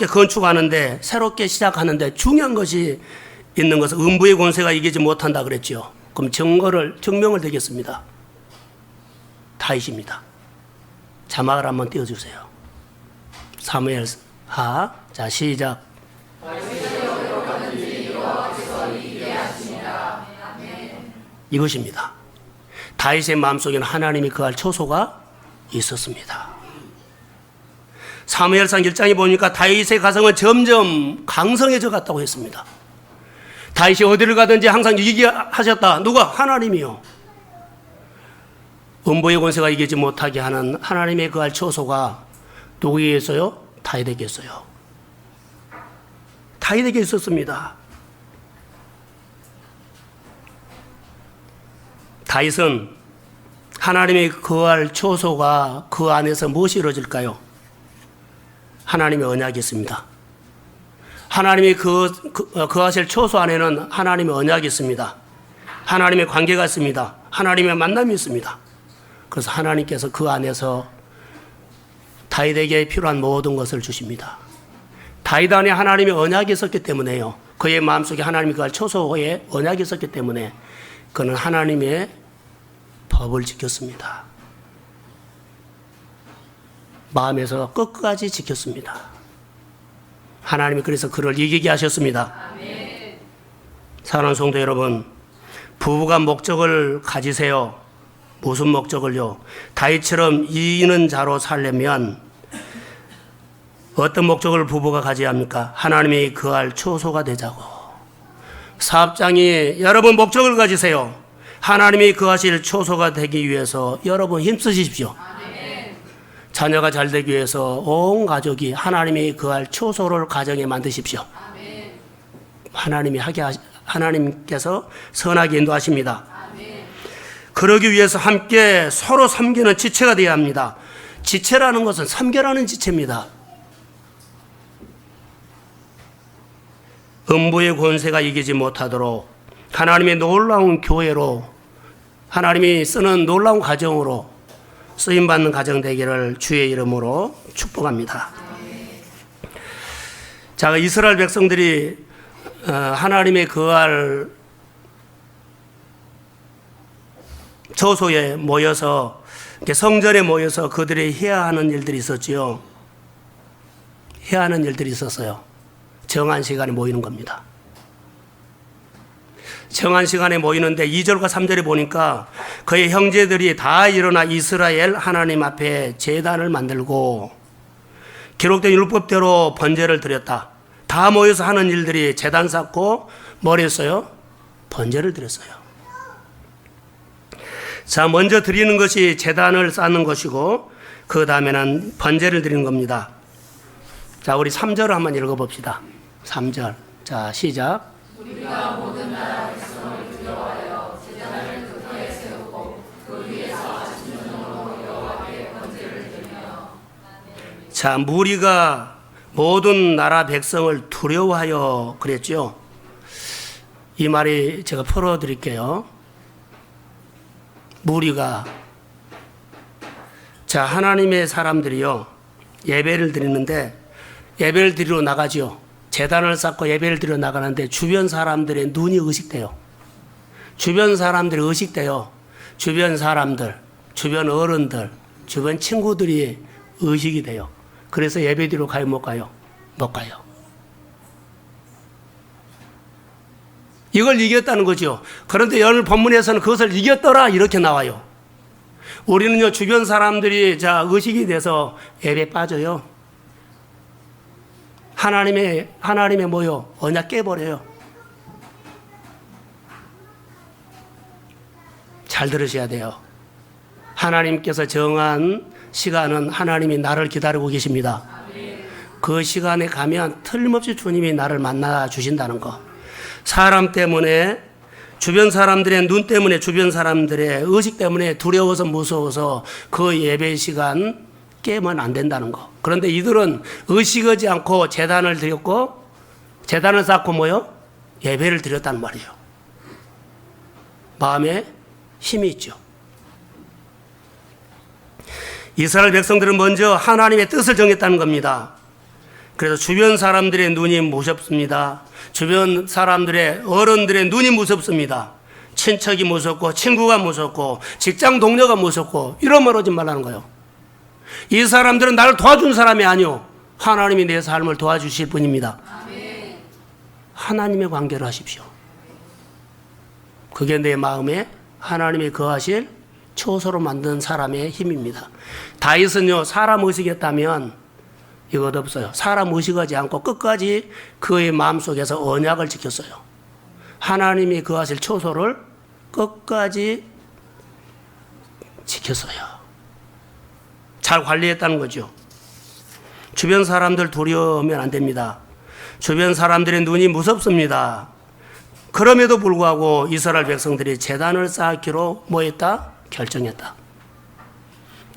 건축하는데, 새롭게 시작하는데 중요한 것이 있는 것은 음부의 권세가 이기지 못한다 그랬죠. 그럼 증명을 드리겠습니다. 다윗입니다. 자막을 한번 띄워주세요. 사무엘하. 자, 시작. 이것입니다. 다윗의 마음속에는 하나님이 거할 초소가 있었습니다. 사무엘상 1장에 보니까 다윗의 가성은 점점 강성해져 갔다고 했습니다. 다윗이 어디를 가든지 항상 이기게 하셨다. 누가? 하나님이요. 음부의 권세가 이기지 못하게 하는 하나님의 거할 초소가 누구에게 있어요? 다윗에게 있어요. 다윗에게 있었습니다. 다윗은 하나님의 거할 초소가 그 안에서 무엇이 이루어질까요? 하나님의 언약이 있습니다. 하나님의 거하실 초소 안에는 하나님의 언약이 있습니다. 하나님의 관계가 있습니다. 하나님의 만남이 있습니다. 그래서 하나님께서 그 안에서 다윗에게 필요한 모든 것을 주십니다. 다윗 안에 하나님의 언약이 있었기 때문에요. 그의 마음속에 하나님이 거할 초소의 언약이 있었기 때문에 그는 하나님의 법을 지켰습니다. 마음에서 끝까지 지켰습니다. 하나님이 그래서 그를 이기게 하셨습니다. 사랑하는 성도 여러분, 부부가 목적을 가지세요. 무슨 목적을요? 다윗처럼 이기는 자로 살려면 어떤 목적을 부부가 가져야 합니까? 하나님이 거할 초소가 되자고. 사업장이 여러분 목적을 가지세요. 하나님이 거하실 초소가 되기 위해서 여러분 힘쓰십시오. 자녀가 잘 되기 위해서 온 가족이 하나님이 거할 초소를 가정에 만드십시오. 하나님께서 선하게 인도하십니다. 그러기 위해서 함께 서로 섬기는 지체가 되어야 합니다. 지체라는 것은 섬겨라는 지체입니다. 음부의 권세가 이기지 못하도록 하나님의 놀라운 교회로, 하나님이 쓰는 놀라운 가정으로 쓰임받는 가정 되기를 주의 이름으로 축복합니다. 자, 이스라엘 백성들이 하나님의 거할 초소에 모여서, 성전에 모여서 그들이 해야 하는 일들이 있었지요. 해야 하는 일들이 있었어요. 정한 시간에 모이는 겁니다. 정한 시간에 모이는데 2절과 3절에 보니까 그의 형제들이 다 일어나 이스라엘 하나님 앞에 제단을 만들고 기록된 율법대로 번제를 드렸다. 다 모여서 하는 일들이 제단 쌓고 뭘 했어요? 번제를 드렸어요. 자, 먼저 드리는 것이 제단을 쌓는 것이고 그 다음에는 번제를 드리는 겁니다. 자, 우리 3절을 한번 읽어봅시다. 3절. 자, 시작. 우리가 모든 나라 백성을 두려워하여 제단을 그 터에 세우고 그 위에서 아침 저녁으로 여호와께 번제를 드리며. 자, 무리가 모든 나라 백성을 두려워하여 그랬죠. 이 말이 제가 풀어드릴게요. 무리가, 자, 하나님의 사람들이요, 예배를 드리는데 예배를 드리러 나가죠. 제단을 쌓고 예배를 드려 나가는데 주변 사람들의 눈이 의식돼요. 주변 사람들이 의식돼요. 주변 사람들, 주변 어른들, 주변 친구들이 의식이 돼요. 그래서 예배 드리러 가요, 못 가요? 못 가요. 이걸 이겼다는 거죠. 그런데 오늘 본문에서는 그것을 이겼더라 이렇게 나와요. 우리는요, 주변 사람들이 자 의식이 돼서 예배 빠져요. 하나님의 뭐요? 언약 깨버려요. 잘 들으셔야 돼요. 하나님께서 정한 시간은 하나님이 나를 기다리고 계십니다. 그 시간에 가면 틀림없이 주님이 나를 만나 주신다는 거. 사람 때문에, 주변 사람들의 눈 때문에, 주변 사람들의 의식 때문에 두려워서 무서워서 그 예배 시간 깨면 안 된다는 거. 그런데 이들은 의식하지 않고 제단을 드렸고, 제단을 쌓고 뭐요? 예배를 드렸단 말이에요. 마음에 힘이 있죠. 이스라엘 백성들은 먼저 하나님의 뜻을 정했다는 겁니다. 그래서 주변 사람들의 눈이 무섭습니다. 주변 사람들의 어른들의 눈이 무섭습니다. 친척이 무섭고 친구가 무섭고 직장 동료가 무섭고 이런 말 하지 말라는 거예요. 이 사람들은 나를 도와준 사람이 아니요, 하나님이 내 삶을 도와주실 분입니다. 하나님의 관계를 하십시오. 그게 내 마음에 하나님이 거하실 초소로 만든 사람의 힘입니다. 다윗은요, 사람 의식했다면 이것 없어요. 사람 의식하지 않고 끝까지 그의 마음속에서 언약을 지켰어요. 하나님이 거하실 초소를 끝까지 지켰어요. 잘 관리했다는 거죠. 주변 사람들 두려우면 안 됩니다. 주변 사람들의 눈이 무섭습니다. 그럼에도 불구하고 이스라엘 백성들이 제단을 쌓기로 뭐 했다? 결정했다.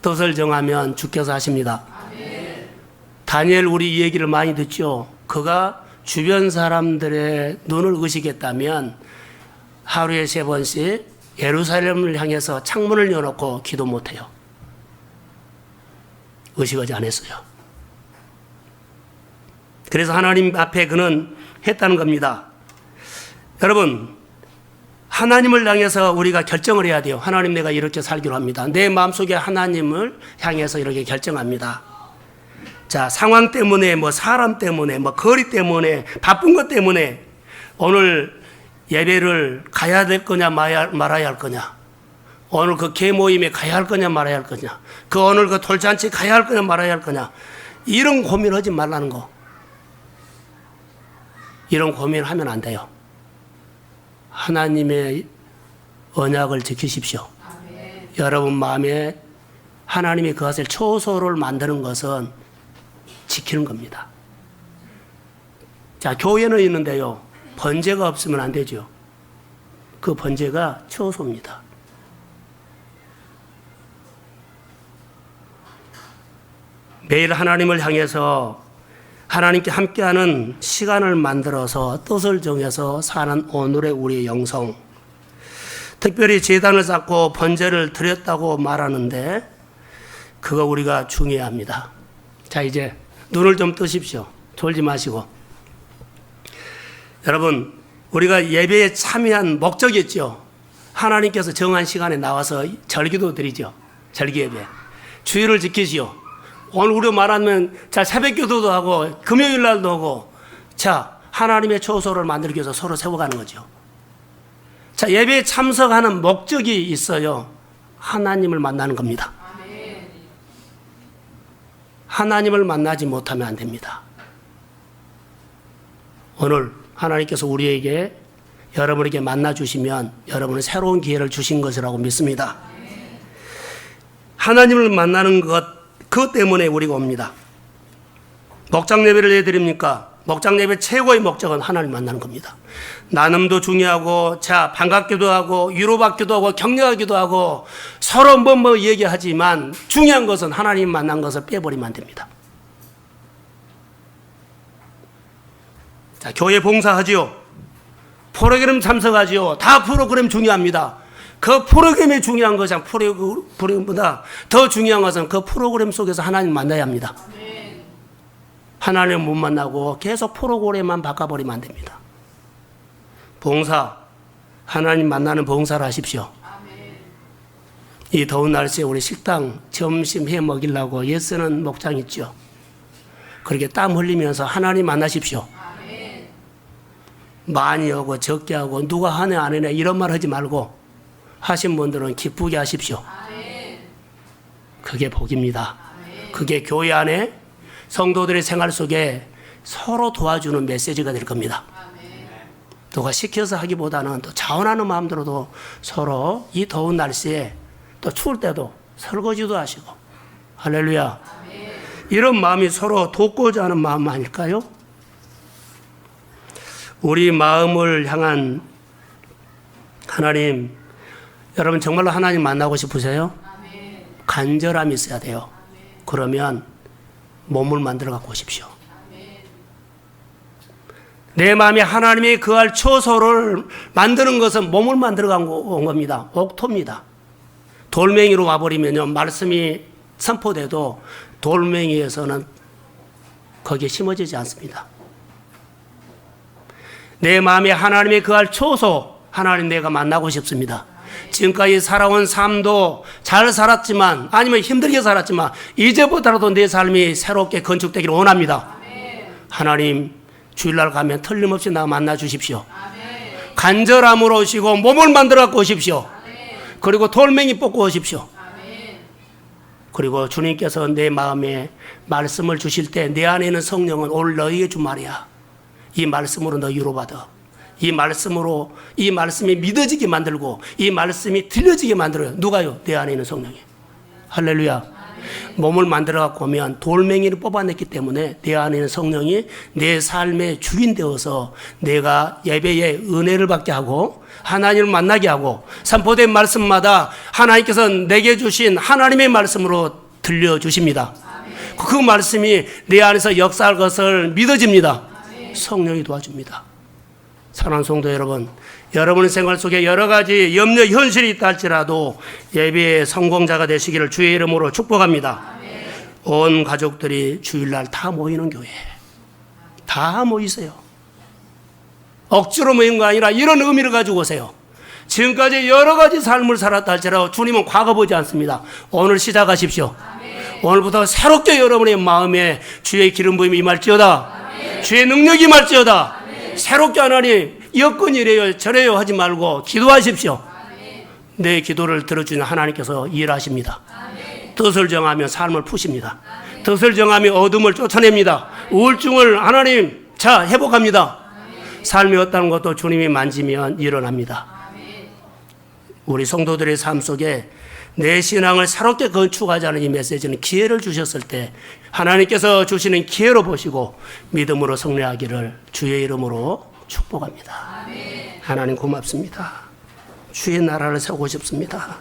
뜻을 정하면 주께서 하십니다. 다니엘 우리 이 얘기를 많이 듣죠. 그가 주변 사람들의 눈을 의식했다면 하루에 3번씩 예루살렘을 향해서 창문을 열어놓고 기도 못해요. 의식하지 않았어요. 그래서 하나님 앞에 그는 했다는 겁니다. 여러분, 하나님을 향해서 우리가 결정을 해야 돼요. 하나님, 내가 이렇게 살기로 합니다. 내 마음속에 하나님을 향해서 이렇게 결정합니다. 자, 상황 때문에, 뭐 사람 때문에, 뭐 거리 때문에, 바쁜 것 때문에 오늘 예배를 가야 될 거냐 말아야 할 거냐, 오늘 그 개모임에 가야 할 거냐 말아야 할 거냐, 오늘 그 돌잔치 가야 할 거냐 말아야 할 거냐, 이런 고민하지 말라는 거. 이런 고민을 하면 안 돼요. 하나님의 언약을 지키십시오. 여러분 마음에 하나님이 그것을 초소를 만드는 것은 지키는 겁니다. 자, 교회는 있는데요, 번제가 없으면 안 되죠. 그 번제가 초소입니다. 매일 하나님을 향해서 하나님께 함께하는 시간을 만들어서 뜻을 정해서 사는 오늘의 우리의 영성, 특별히 제단을 쌓고 번제를 드렸다고 말하는데 그거 우리가 중요해야 합니다. 자, 이제 눈을 좀 뜨십시오. 졸지 마시고. 여러분, 우리가 예배에 참여한 목적이 있죠. 하나님께서 정한 시간에 나와서 절기도 드리죠. 절기 예배. 주의를 지키시오. 오늘 우리가 말하면 자, 새벽 기도도 하고 금요일 날도 하고, 자, 하나님의 초소를 만들기 위해서 서로 세워가는 거죠. 자, 예배에 참석하는 목적이 있어요. 하나님을 만나는 겁니다. 하나님을 만나지 못하면 안 됩니다. 오늘 하나님께서 우리에게, 여러분에게 만나주시면 여러분은 새로운 기회를 주신 것이라고 믿습니다. 하나님을 만나는 그것 때문에 우리가 옵니다. 목장 예배를 왜 드립니까? 목장 예배 최고의 목적은 하나님 만나는 겁니다. 나눔도 중요하고, 자, 반갑기도 하고, 위로받기도 하고, 격려하기도 하고, 서로 뭐 얘기하지만 중요한 것은 하나님 만난 것을 빼버리면 안 됩니다. 자, 교회 봉사하지요. 프로그램 참석하지요. 다 프로그램 중요합니다. 그 프로그램이 중요한 것이 프로그램보다 더 중요한 것은 그 프로그램 속에서 하나님 만나야 합니다. 하나님 못 만나고 계속 프로그램만 바꿔버리면 안 됩니다. 봉사, 하나님 만나는 봉사를 하십시오. 이 더운 날씨에 우리 식당 점심 해 먹이려고 애쓰는 목장 있죠. 그렇게 땀 흘리면서 하나님 만나십시오. 많이 하고 적게 하고 누가 하네 안 하네 이런 말 하지 말고 하신 분들은 기쁘게 하십시오. 그게 복입니다. 그게 교회 안에 성도들의 생활 속에 서로 도와주는 메시지가 될 겁니다. 누가 시켜서 하기보다는 또 자원하는 마음대로도 서로 이 더운 날씨에 또 추울 때도 설거지도 하시고 할렐루야. 이런 마음이 서로 돕고자 하는 마음 아닐까요? 우리 마음을 향한 하나님, 여러분 정말로 하나님 만나고 싶으세요? 간절함이 있어야 돼요. 그러면 몸을 만들어 갖고 오십시오. 내 마음에 하나님이 거할 처소를 만드는 것은 몸을 만들어 갖고 온 겁니다. 옥토입니다. 돌멩이로 와버리면요, 말씀이 선포돼도 돌멩이에서는 거기에 심어지지 않습니다. 내 마음에 하나님이 거할 처소, 하나님 내가 만나고 싶습니다. 지금까지 살아온 삶도 잘 살았지만, 아니면 힘들게 살았지만, 이제부터라도 내 삶이 새롭게 건축되기를 원합니다. 하나님, 주일날 가면 틀림없이 나 만나 주십시오. 간절함으로 오시고 몸을 만들어 갖고 오십시오. 그리고 돌멩이 뽑고 오십시오. 그리고 주님께서 내 마음에 말씀을 주실 때 내 안에 있는 성령은 오늘 너희에게 준 말이야. 이 말씀으로 너 위로받아. 이 말씀으로, 이 말씀이 믿어지게 만들고 이 말씀이 들려지게 만들어요. 누가요? 내 안에 있는 성령이. 할렐루야. 몸을 만들어 갖고 오면 돌멩이를 뽑아냈기 때문에 내 안에 있는 성령이 내 삶의 주인 되어서 내가 예배의 은혜를 받게 하고 하나님을 만나게 하고 선포된 말씀마다 하나님께서 내게 주신 하나님의 말씀으로 들려주십니다. 그 말씀이 내 안에서 역사할 것을 믿어집니다. 성령이 도와줍니다. 사랑하는 성도 여러분, 여러분의 생활 속에 여러 가지 염려, 현실이 있다 할지라도 예배의 성공자가 되시기를 주의 이름으로 축복합니다. 온 가족들이 주일날 다 모이는 교회, 다 모이세요. 억지로 모인 거 아니라 이런 의미를 가지고 오세요. 지금까지 여러 가지 삶을 살았다 할지라도 주님은 과거 보지 않습니다. 오늘 시작하십시오. 오늘부터 새롭게 여러분의 마음에 주의 기름 부음이 임할지어다. 주의 능력이 임할지어다. 새롭게 하나님, 여건이 이래요 저래요 하지 말고 기도하십시오. 내 기도를 들어주는 하나님께서 일하십니다. 뜻을 정하면 삶을 푸십니다. 뜻을 정하면 어둠을 쫓아냅니다. 우울증을 하나님 회복합니다. 삶이 없다는 것도 주님이 만지면 일어납니다. 우리 성도들의 삶 속에 내 신앙을 새롭게 건축하자는 이 메시지는 기회를 주셨을 때 하나님께서 주시는 기회로 보시고 믿음으로 승리하기를 주의 이름으로 축복합니다. 하나님 고맙습니다. 주의 나라를 세우고 싶습니다.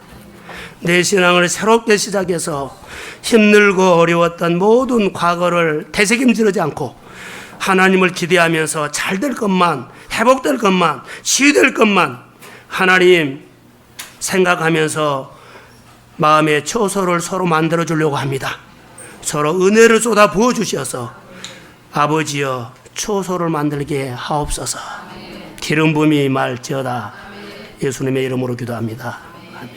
내 신앙을 새롭게 시작해서 힘들고 어려웠던 모든 과거를 되새김질하지 않고 하나님을 기대하면서 잘 될 것만, 회복될 것만, 치유될 것만 하나님 생각하면서 마음의 처소를 서로 만들어 주려고 합니다. 서로 은혜를 쏟아 부어 주셔서 아버지여 처소를 만들게 하옵소서. 기름 부음이 임할지어다. 예수님의 이름으로 기도합니다. 아멘.